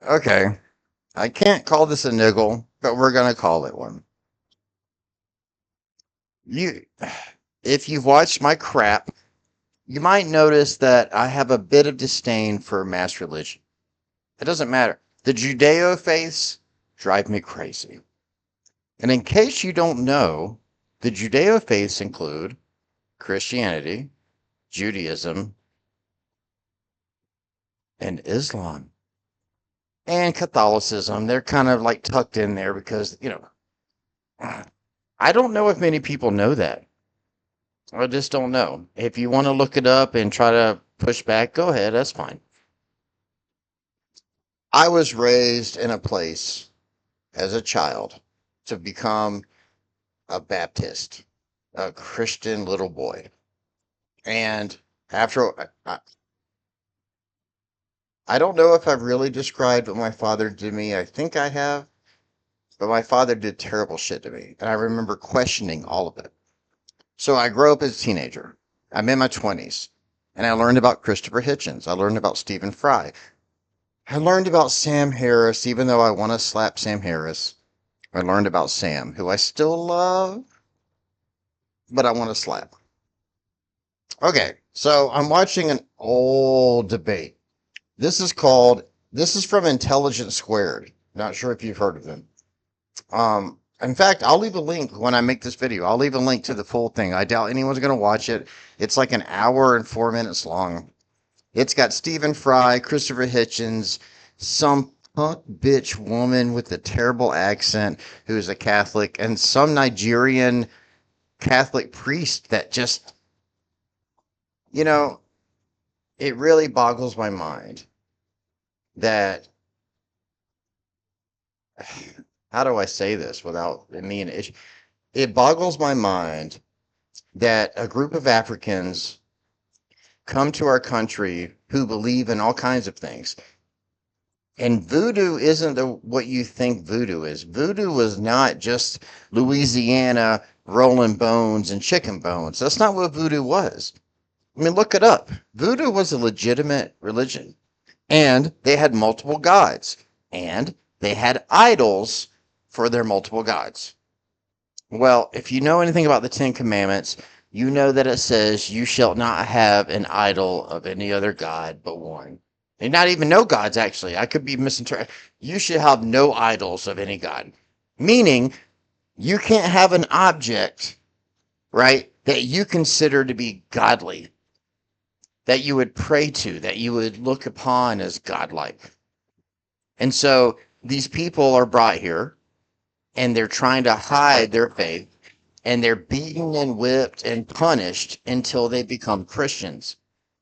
Okay, I can't call this a niggle, but we're gonna call it one. You, if you've watched my crap, you might notice that I have a bit of disdain for mass religion. It doesn't matter. The Judeo faiths drive me crazy. And in case you don't know, the Judeo faiths include Christianity, Judaism, and Islam. And Catholicism. They're kind of like tucked in there because, I don't know if many people know that. I just don't know. If you want to look it up and try to push back, go ahead. That's fine. I was raised in a place as a child to become a Baptist, a Christian little boy. And after, I don't know if I've really described what my father did to me. I think I have, but my father did terrible shit to me. And I remember questioning all of it. So I grew up as a teenager. I'm in my 20s. And I learned about Christopher Hitchens. I learned about Stephen Fry. I learned about Sam Harris, even though I want to slap Sam Harris. I learned about Sam, who I still love, but I want to slap. Okay, so I'm watching an old debate. This is from Intelligence Squared. Not sure if you've heard of them. In fact, I'll leave a link when I make this video. I'll leave a link to the full thing. I doubt anyone's going to watch it. It's like an hour and 4 minutes long. It's got Stephen Fry, Christopher Hitchens, some punk bitch woman with a terrible accent who's a Catholic, and some Nigerian Catholic priest that just, you know, it really boggles my mind that, how do I say this without it being an issue? It boggles my mind that a group of Africans come to our country who believe in all kinds of things. And voodoo isn't what you think voodoo is. Voodoo was not just Louisiana rolling bones and chicken bones. That's not what voodoo was. I mean, look it up. Voodoo was a legitimate religion, and they had multiple gods, and they had idols for their multiple gods. Well, if you know anything about the Ten Commandments, you know that it says, "You shall not have an idol of any other God but one." And not even no gods, actually. I could be misinterpreted. You should have no idols of any God. Meaning, you can't have an object, right, that you consider to be godly, that you would pray to, that you would look upon as godlike. And so these people are brought here and they're trying to hide their faith and they're beaten and whipped and punished until they become Christians.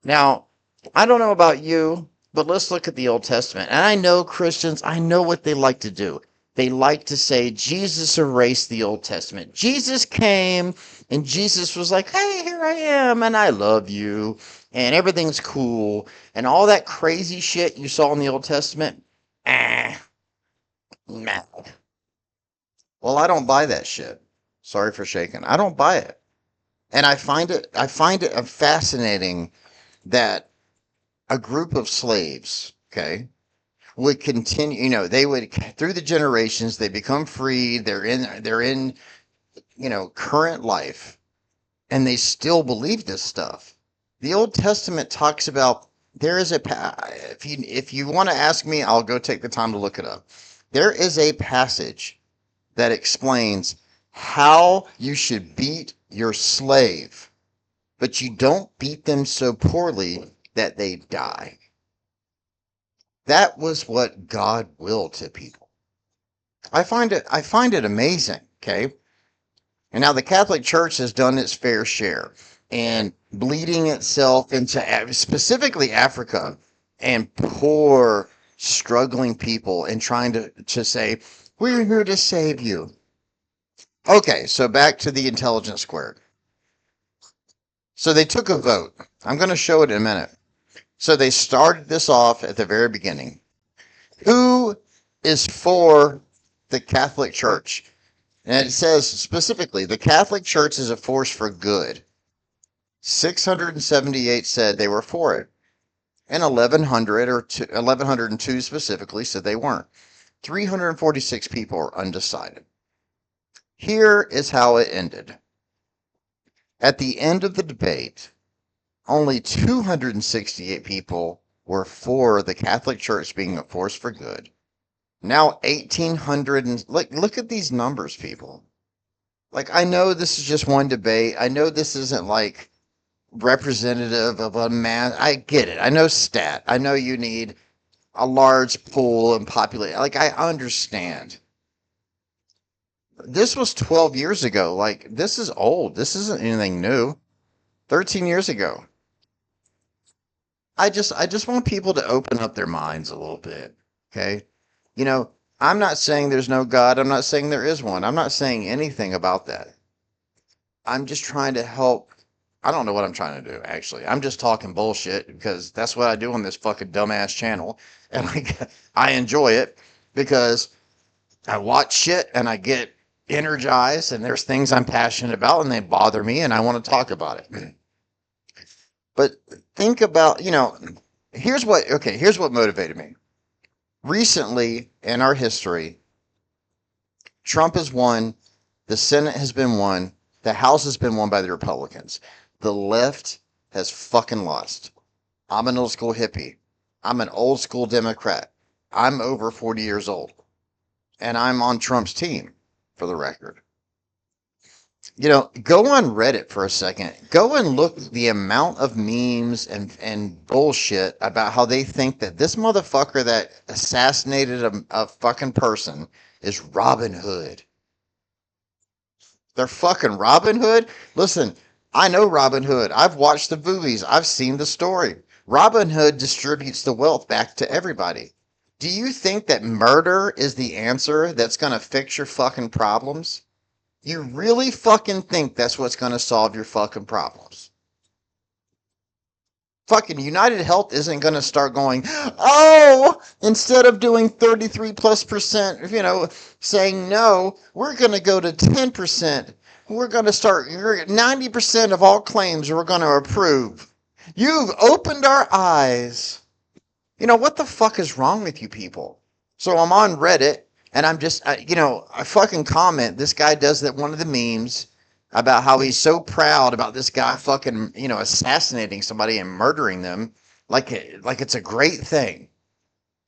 Now, I don't know about you, but let's look at the Old Testament. And I know Christians, I know what they like to do. They like to say Jesus erased the Old Testament. Jesus came and Jesus was like, "Hey, here I am and I love you and everything's cool." And all that crazy shit you saw in the Old Testament, ah, nah. Well, I don't buy that shit. Sorry for shaking. I don't buy it. And I find it fascinating that a group of slaves, okay, would continue, they would through the generations, they become free, they're in, current life, and they still believe this stuff. The Old Testament talks about there is if you want to ask me, I'll go take the time to look it up. There is a passage that explains how you should beat your slave, but you don't beat them so poorly that they die. That was what God willed to people. I find it amazing, okay? And now the Catholic Church has done its fair share and bleeding itself into specifically Africa and poor struggling people and trying to say, "We're here to save you." Okay, so back to the intelligence squared. So they took a vote. I'm going to show it in a minute. So they started this off at the very beginning. Who is for the Catholic Church? And it says specifically, the Catholic Church is a force for good. 678 said they were for it. and 1100 or 1102 specifically said they weren't. 346 people are undecided. Here is how it ended. At the end of the debate, only 268 people were for the Catholic Church being a force for good. Now 1800 and look at these numbers, people. Like, I know this is just one debate. I know this isn't like representative of a man. I get it. I know stat. I know you need a large pool and populate. Like, I understand. This was 12 years ago. Like, this is old. This isn't anything new. 13 years ago. I just want people to open up their minds a little bit. Okay? You know, I'm not saying there's no God. I'm not saying there is one. I'm not saying anything about that. I'm just trying to help. I don't know what I'm trying to do, actually. I'm just talking bullshit because that's what I do on this fucking dumbass channel. And I enjoy it because I watch shit and I get energized and there's things I'm passionate about and they bother me and I want to talk about it. But think about, here's what motivated me. Recently in our history, Trump has won, the Senate has been won, the House has been won by the Republicans. The left has fucking lost. I'm an old school hippie. I'm an old school Democrat. I'm over 40 years old. And I'm on Trump's team, for the record. Go on Reddit for a second. Go and look the amount of memes and bullshit about how they think that this motherfucker that assassinated a fucking person is Robin Hood. They're fucking Robin Hood? Listen, I know Robin Hood. I've watched the movies. I've seen the story. Robin Hood distributes the wealth back to everybody. Do you think that murder is the answer that's going to fix your fucking problems? You really fucking think that's what's going to solve your fucking problems? Fucking United Health isn't going to start going, oh, instead of doing 33 plus percent, saying no, we're going to go to 10%. We're going to start 90% of all claims we're going to approve. You've opened our eyes. What the fuck is wrong with you people? So I'm on Reddit and I'm just, I fucking comment. This guy does that one of the memes about how he's so proud about this guy fucking, assassinating somebody and murdering them like it's a great thing.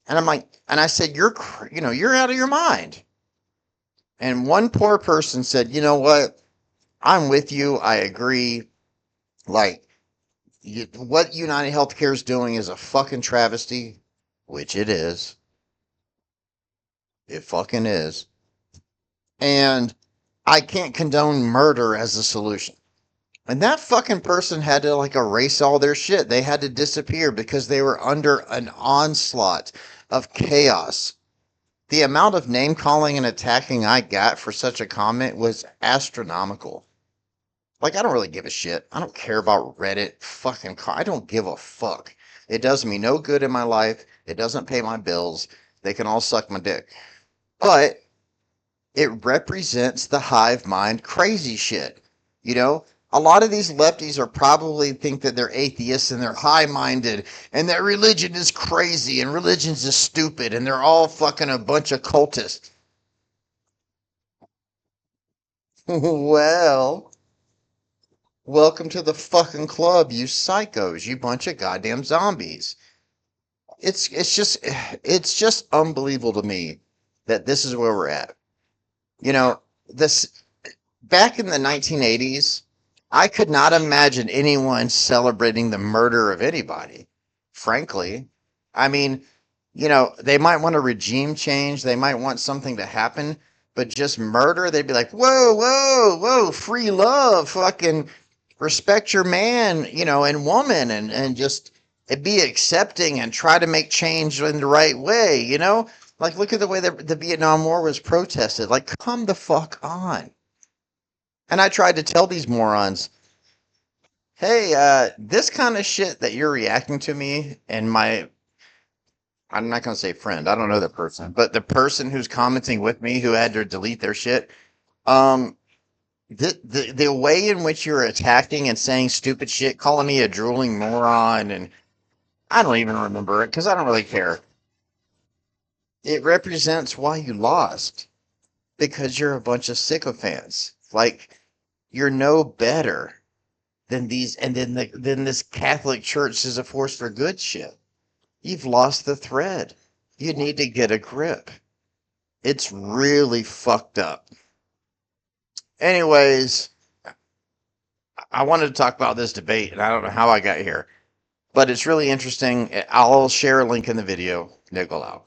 And I'm like, and I said, you're out of your mind. And one poor person said, you know what? I'm with you. I agree. Like, what United Healthcare is doing is a fucking travesty, which it is. It fucking is. And I can't condone murder as a solution. And that fucking person had to erase all their shit. They had to disappear because they were under an onslaught of chaos. The amount of name calling and attacking I got for such a comment was astronomical. Like, I don't really give a shit. I don't care about Reddit. I don't give a fuck. It does me no good in my life. It doesn't pay my bills. They can all suck my dick. But it represents the hive mind crazy shit. A lot of these lefties are probably think that they're atheists and they're high-minded and that religion is crazy and religion's is stupid and they're all fucking a bunch of cultists. Well, welcome to the fucking club, you psychos, you bunch of goddamn zombies. It's just unbelievable to me that this is where we're at. This back in the 1980s, I could not imagine anyone celebrating the murder of anybody. Frankly, I mean, they might want a regime change, they might want something to happen, but just murder, they'd be like, whoa, whoa, whoa, free love, fucking respect your man, and woman, and just be accepting and try to make change in the right way. Like, look at the way the Vietnam War was protested. Like, come the fuck on. And I tried to tell these morons, hey, this kind of shit that you're reacting to me and I'm not going to say friend, I don't know the person, but the person who's commenting with me who had to delete their shit, um, the way in which you're attacking and saying stupid shit, calling me a drooling moron, and I don't even remember it because I don't really care. It represents why you lost because you're a bunch of sycophants. Like, you're no better than these, and then this Catholic Church is a force for good shit. You've lost the thread. You need to get a grip. It's really fucked up. Anyways, I wanted to talk about this debate, and I don't know how I got here, but it's really interesting. I'll share a link in the video. Niggle out.